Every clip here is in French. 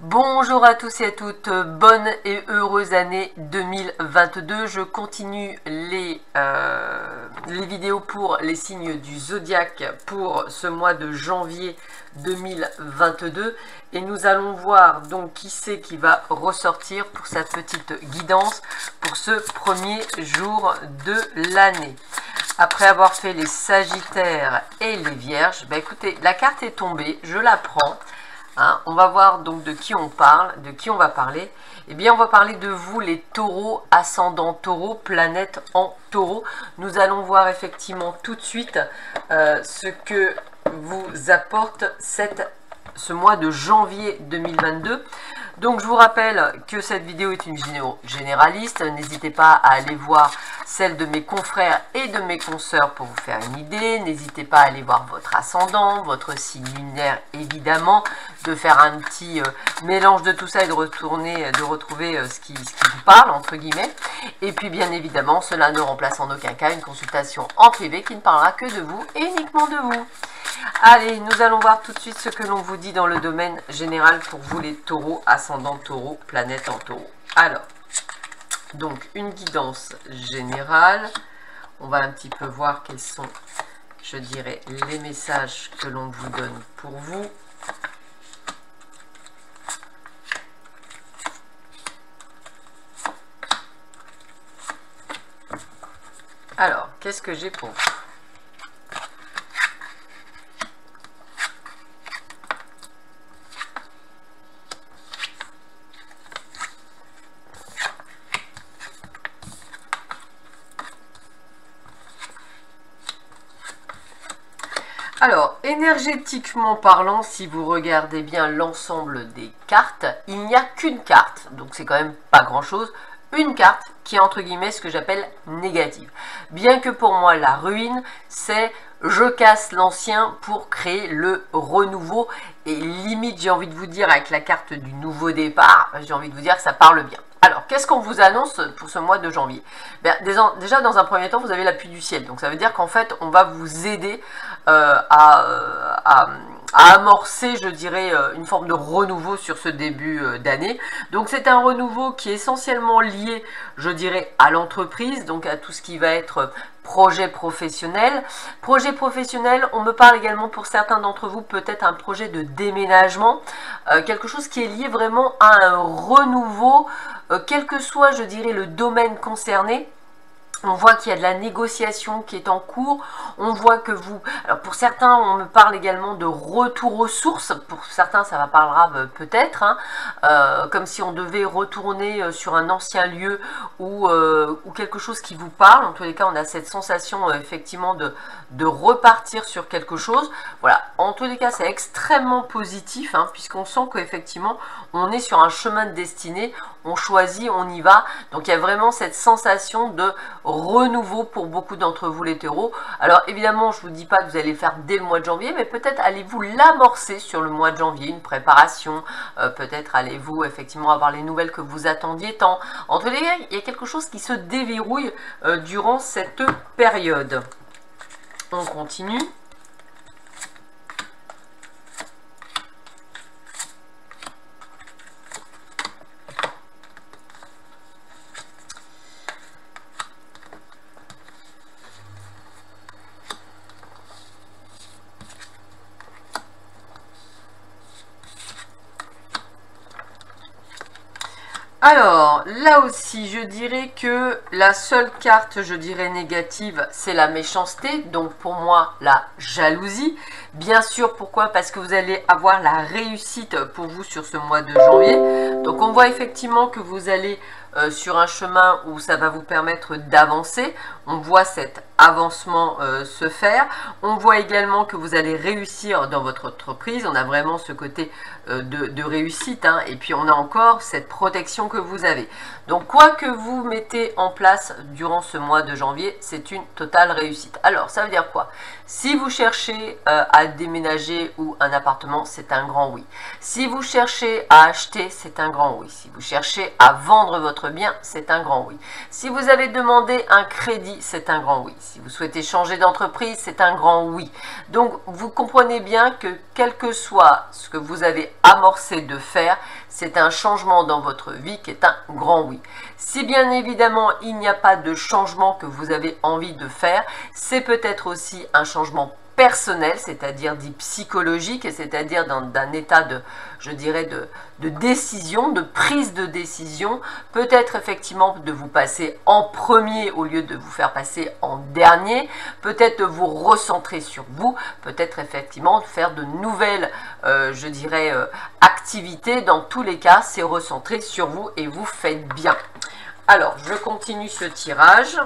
Bonjour à tous et à toutes, bonne et heureuse année 2022. Je continue les vidéos pour les signes du zodiaque pour ce mois de janvier 2022 et nous allons voir donc qui c'est qui va ressortir pour sa petite guidance pour ce premier jour de l'année. Après avoir fait les Sagittaires et les Vierges, écoutez, la carte est tombée, je la prends. On va voir donc de qui on parle, de qui on va parler. Eh bien, on va parler de vous, les taureaux, ascendant taureau, planète en taureau. Nous allons voir effectivement tout de suite ce que vous apporte ce mois de janvier 2022. Donc, je vous rappelle que cette vidéo est une vidéo généraliste. N'hésitez pas à aller voir celle de mes confrères et de mes consoeurs pour vous faire une idée. N'hésitez pas à aller voir votre ascendant, votre signe lunaire évidemment, de faire un petit mélange de tout ça et de retrouver ce qui vous parle, entre guillemets. Et puis bien évidemment, cela ne remplace en aucun cas une consultation en privé qui ne parlera que de vous et uniquement de vous. Allez, nous allons voir tout de suite ce que l'on vous dit dans le domaine général pour vous les taureaux, ascendant taureau, planète en taureau. Alors, donc une guidance générale. On va un petit peu voir quels sont, je dirais, les messages que l'on vous donne pour vous. Alors, qu'est-ce que j'ai pour vous? Alors, énergétiquement parlant, si vous regardez bien l'ensemble des cartes, il n'y a qu'une carte, donc c'est quand même pas grand-chose, une carte qui est entre guillemets ce que j'appelle négative. Bien que pour moi, la ruine, c'est je casse l'ancien pour créer le renouveau. Et limite, j'ai envie de vous dire, avec la carte du nouveau départ, j'ai envie de vous dire que ça parle bien. Alors, qu'est-ce qu'on vous annonce pour ce mois de janvier? Déjà, dans un premier temps, vous avez l'appui du ciel. Donc, ça veut dire qu'en fait, on va vous aider à amorcer, je dirais, une forme de renouveau sur ce début d'année. Donc, c'est un renouveau qui est essentiellement lié, je dirais, à l'entreprise, donc à tout ce qui va être projet professionnel. Projet professionnel, on me parle également pour certains d'entre vous, peut-être un projet de déménagement, quelque chose qui est lié vraiment à un renouveau, quel que soit, je dirais, le domaine concerné. On voit qu'il y a de la négociation qui est en cours. On voit que vous... Alors pour certains, on me parle également de retour aux sources. Pour certains, ça va parlera peut-être. Comme si on devait retourner sur un ancien lieu ou quelque chose qui vous parle. En tous les cas, on a cette sensation effectivement de repartir sur quelque chose. Voilà. En tous les cas, c'est extrêmement positif puisqu'on sent qu'effectivement, on est sur un chemin de destinée. On choisit, on y va. Donc il y a vraiment cette sensation de renouveau pour beaucoup d'entre vous les taureaux. Alors évidemment, je ne vous dis pas que vous allez faire dès le mois de janvier, mais peut-être allez-vous l'amorcer sur le mois de janvier, une préparation, peut-être allez-vous effectivement avoir les nouvelles que vous attendiez tant. En tous les cas, il y a quelque chose qui se déverrouille durant cette période. On continue. Alors, là aussi, je dirais que la seule carte, je dirais négative, c'est la méchanceté. Donc, pour moi, la jalousie. Bien sûr, pourquoi? Parce que vous allez avoir la réussite pour vous sur ce mois de janvier. Donc, on voit effectivement que vous allez sur un chemin où ça va vous permettre d'avancer. On voit cet avancement se faire. On voit également que vous allez réussir dans votre entreprise. On a vraiment ce côté de réussite. Et puis, on a encore cette protection que vous avez. Donc, quoi que vous mettez en place durant ce mois de janvier, c'est une totale réussite. Alors, ça veut dire quoi? Si vous cherchez à déménager ou un appartement, c'est un grand oui. Si vous cherchez à acheter, c'est un grand oui. Si vous cherchez à vendre votre bien, c'est un grand oui. Si vous avez demandé un crédit, c'est un grand oui. Si vous souhaitez changer d'entreprise, c'est un grand oui. Donc, vous comprenez bien que quel que soit ce que vous avez amorcé de faire, c'est un changement dans votre vie qui est un grand oui. Si bien évidemment, il n'y a pas de changement que vous avez envie de faire, c'est peut-être aussi un changement personnel, c'est-à-dire dit psychologique, c'est-à-dire d'un état de, je dirais, de décision, de prise de décision, peut-être effectivement de vous passer en premier au lieu de vous faire passer en dernier, peut-être de vous recentrer sur vous, peut-être effectivement de faire de nouvelles, je dirais, activités. Dans tous les cas, c'est recentrer sur vous et vous faites bien. Alors, je continue ce tirage.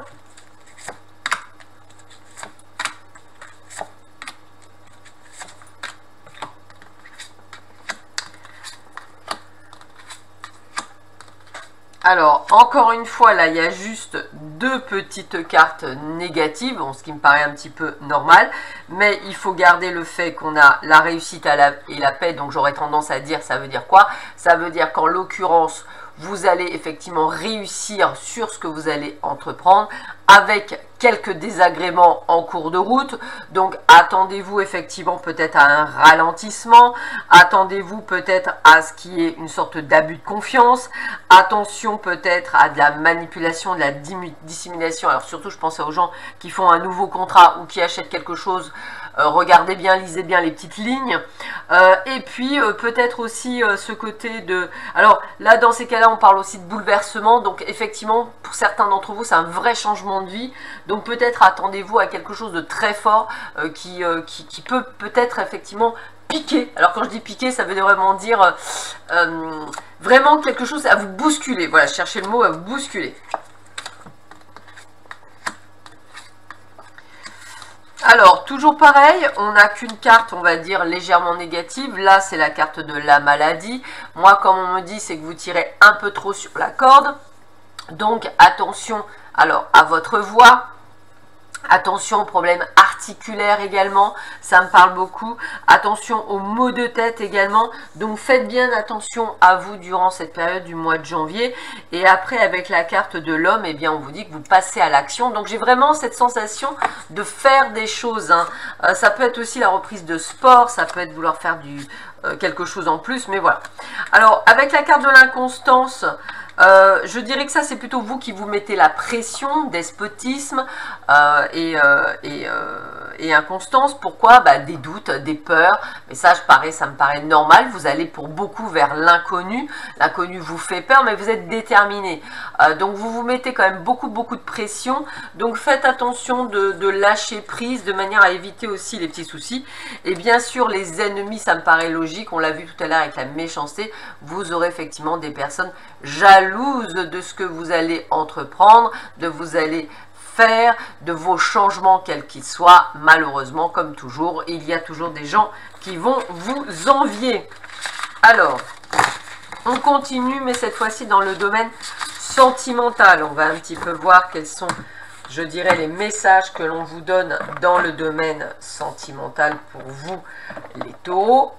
Alors, encore une fois, là, il y a juste deux petites cartes négatives, bon, ce qui me paraît un petit peu normal, mais il faut garder le fait qu'on a la réussite et la paix, donc j'aurais tendance à dire, ça veut dire quoi? Ça veut dire qu'en l'occurrence, vous allez effectivement réussir sur ce que vous allez entreprendre avec quelques désagréments en cours de route. Donc, attendez-vous effectivement peut-être à un ralentissement. Attendez-vous peut-être à ce qui est une sorte d'abus de confiance. Attention peut-être à de la manipulation, de la dissimulation. Alors, surtout, je pense aux gens qui font un nouveau contrat ou qui achètent quelque chose. Regardez bien, lisez bien les petites lignes. Et puis, peut-être aussi ce côté de... Alors, là, dans ces cas-là, on parle aussi de bouleversement. Donc, effectivement, pour certains d'entre vous, c'est un vrai changement de vie. Donc, peut-être attendez-vous à quelque chose de très fort qui peut peut-être effectivement piquer. Alors, quand je dis piquer, ça veut vraiment dire vraiment quelque chose à vous bousculer. Voilà, cherchez le mot, à vous bousculer. Alors, toujours pareil, on n'a qu'une carte, on va dire, légèrement négative. Là, c'est la carte de la maladie. Moi, comme on me dit, c'est que vous tirez un peu trop sur la corde. Donc, attention alors à votre voix. Attention aux problèmes articulaires également, ça me parle beaucoup. Attention aux maux de tête également. Donc faites bien attention à vous durant cette période du mois de janvier. Et après, avec la carte de l'homme, eh bien on vous dit que vous passez à l'action. Donc j'ai vraiment cette sensation de faire des choses. Ça peut être aussi la reprise de sport, ça peut être vouloir faire quelque chose en plus, mais voilà. Alors avec la carte de l'inconstance, je dirais que ça c'est plutôt vous qui vous mettez la pression, despotisme et inconstance. Pourquoi? Des doutes, des peurs, mais ça me paraît normal. Vous allez pour beaucoup vers l'inconnu. L'inconnu vous fait peur, mais vous êtes déterminé. Donc vous vous mettez quand même beaucoup de pression. Donc faites attention de lâcher prise de manière à éviter aussi les petits soucis. Et bien sûr les ennemis, ça me paraît logique. On l'a vu tout à l'heure avec la méchanceté. Vous aurez effectivement des personnes jalouses de ce que vous allez entreprendre, vous allez faire, de vos changements quels qu'ils soient. Malheureusement, comme toujours, il y a toujours des gens qui vont vous envier. Alors, on continue, mais cette fois-ci dans le domaine sentimental. On va un petit peu voir quels sont, je dirais, les messages que l'on vous donne dans le domaine sentimental pour vous, les taureaux.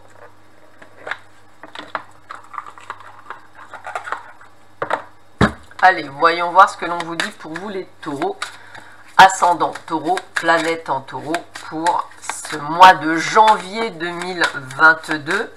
Allez, voyons voir ce que l'on vous dit pour vous les taureaux. Ascendant taureau, planète en taureau pour ce mois de janvier 2022.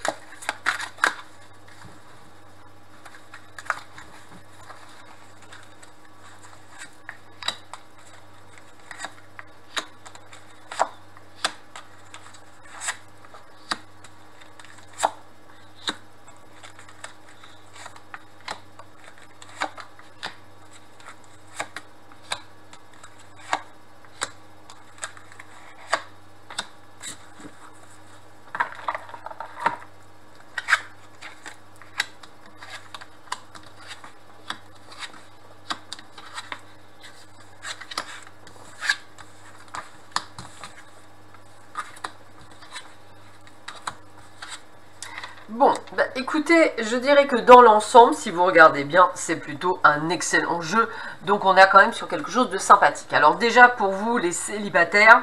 Bon, écoutez, je dirais que dans l'ensemble, si vous regardez bien, c'est plutôt un excellent jeu. Donc on est quand même sur quelque chose de sympathique. Alors déjà, pour vous, les célibataires,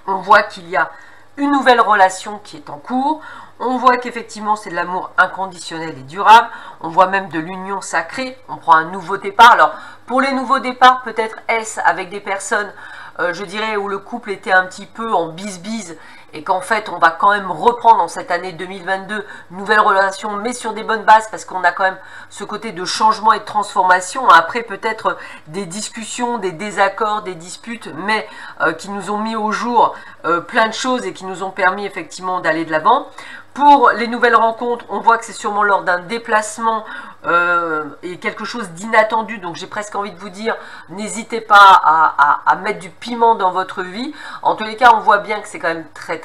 on voit qu'il y a une nouvelle relation qui est en cours. On voit qu'effectivement, c'est de l'amour inconditionnel et durable. On voit même de l'union sacrée. On prend un nouveau départ. Alors, pour les nouveaux départs, peut-être est-ce avec des personnes je dirais, où le couple était un petit peu en bise-bise, et qu'en fait on va quand même reprendre en cette année 2022 une nouvelle relation, mais sur des bonnes bases, parce qu'on a quand même ce côté de changement et de transformation. Après peut-être des discussions, des désaccords, des disputes, mais qui nous ont mis au jour plein de choses et qui nous ont permis effectivement d'aller de l'avant. Pour les nouvelles rencontres, on voit que c'est sûrement lors d'un déplacement et quelque chose d'inattendu. Donc j'ai presque envie de vous dire, n'hésitez pas à mettre du piment dans votre vie. En tous les cas, on voit bien que c'est quand même très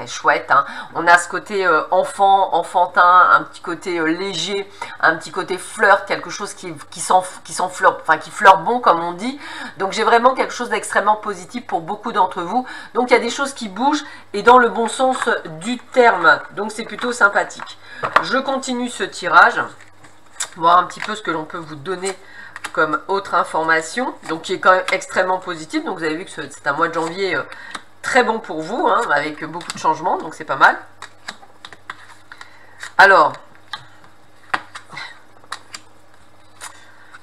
chouette, hein. On a ce côté enfantin, un petit côté léger, un petit côté flirt, quelque chose qui fleure bon comme on dit. Donc j'ai vraiment quelque chose d'extrêmement positif pour beaucoup d'entre vous. Donc il y a des choses qui bougent et dans le bon sens du terme. Donc c'est plutôt sympathique. Je continue ce tirage, voir un petit peu ce que l'on peut vous donner comme autre information, donc qui est quand même extrêmement positif. Donc vous avez vu que c'est un mois de janvier très bon pour vous, hein, avec beaucoup de changements, donc c'est pas mal. Alors,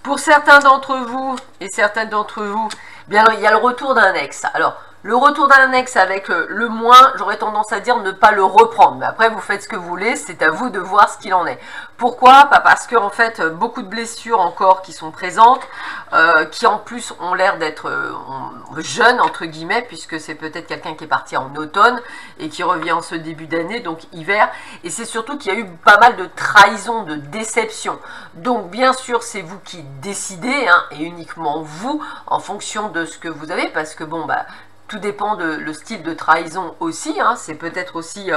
pour certains d'entre vous et certaines d'entre vous, bien il y a le retour d'un ex. Alors, le retour d'un ex avec le moins, j'aurais tendance à dire ne pas le reprendre. Mais après, vous faites ce que vous voulez, c'est à vous de voir ce qu'il en est. Pourquoi? Pas parce que en fait, beaucoup de blessures encore qui sont présentes, qui en plus ont l'air d'être jeunes, entre guillemets, puisque c'est peut-être quelqu'un qui est parti en automne et qui revient en ce début d'année, donc hiver. Et c'est surtout qu'il y a eu pas mal de trahisons, de déceptions. Donc, bien sûr, c'est vous qui décidez, hein, et uniquement vous, en fonction de ce que vous avez, parce que bon, bah, tout dépend de le style de trahison aussi, hein. C'est peut-être aussi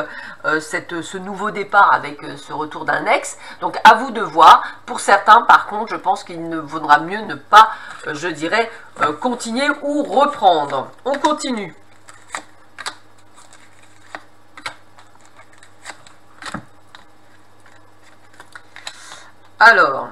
ce nouveau départ avec ce retour d'un ex. Donc à vous de voir. Pour certains, par contre, je pense qu'il ne vaudra mieux ne pas, je dirais, continuer ou reprendre. On continue. Alors...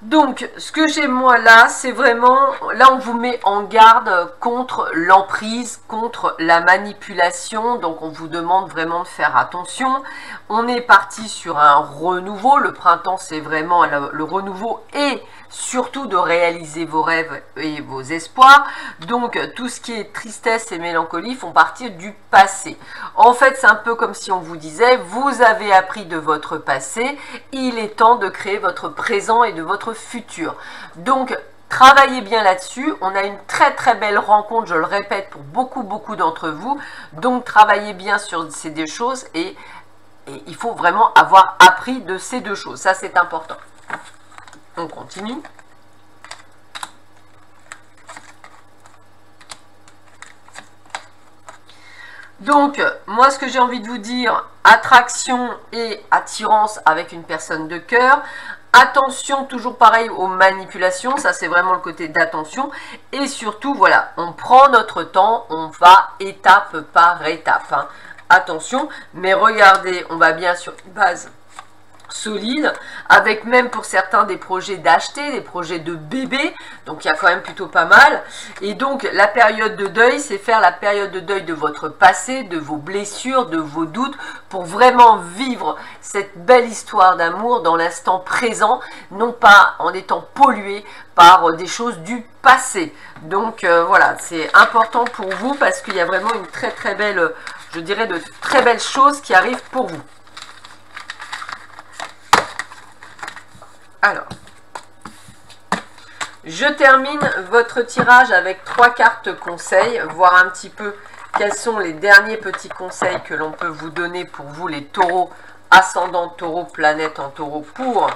donc, ce que j'ai moi là, c'est vraiment, là on vous met en garde contre l'emprise, contre la manipulation, donc on vous demande vraiment de faire attention. On est parti sur un renouveau, le printemps c'est vraiment le renouveau et surtout de réaliser vos rêves et vos espoirs. Donc tout ce qui est tristesse et mélancolie font partie du passé. En fait, c'est un peu comme si on vous disait, vous avez appris de votre passé, il est temps de créer votre présent et de votre futur. Donc, travaillez bien là-dessus. On a une très belle rencontre, je le répète, pour beaucoup d'entre vous. Donc, travaillez bien sur ces deux choses et il faut vraiment avoir appris de ces deux choses. Ça, c'est important. On continue. Donc, moi, ce que j'ai envie de vous dire, attraction et attirance avec une personne de cœur. Attention, toujours pareil, aux manipulations. Ça, c'est vraiment le côté d'attention. Et surtout, voilà, on prend notre temps, on va étape par étape, hein. Attention, mais regardez, on va bien sur une base solide, avec même pour certains des projets d'acheter, des projets de bébé, donc il y a quand même plutôt pas mal. Et donc la période de deuil, c'est faire la période de deuil de votre passé, de vos blessures, de vos doutes, pour vraiment vivre cette belle histoire d'amour dans l'instant présent, non pas en étant pollué par des choses du passé. Donc voilà, c'est important pour vous parce qu'il y a vraiment une très belle, je dirais de très belles choses qui arrivent pour vous. Alors, je termine votre tirage avec 3 cartes conseils, voir un petit peu quels sont les derniers petits conseils que l'on peut vous donner pour vous les taureaux, ascendant taureau, planète en taureau pour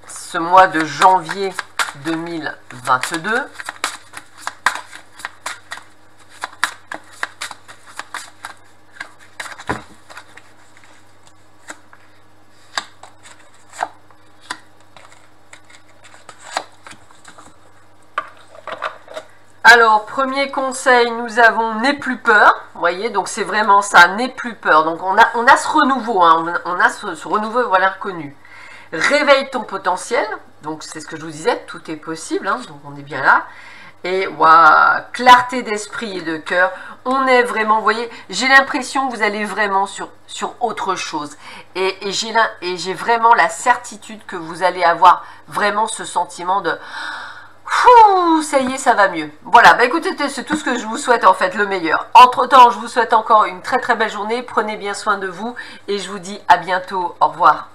ce mois de janvier 2022. Alors, premier conseil, nous avons « N'aie plus peur ». Vous voyez, donc c'est vraiment ça, « N'aie plus peur ». Donc, on a ce renouveau, hein, on a ce renouveau, voilà, reconnu. Réveille ton potentiel. Donc, c'est ce que je vous disais, tout est possible, hein, donc on est bien là. Et waouh, clarté d'esprit et de cœur. On est vraiment, vous voyez, j'ai l'impression que vous allez vraiment sur autre chose. Et j'ai vraiment la certitude que vous allez avoir vraiment ce sentiment de... Ouh, ça y est, ça va mieux. Voilà, bah écoutez, c'est tout ce que je vous souhaite en fait, le meilleur. Entre-temps, je vous souhaite encore une très très belle journée. Prenez bien soin de vous et je vous dis à bientôt. Au revoir.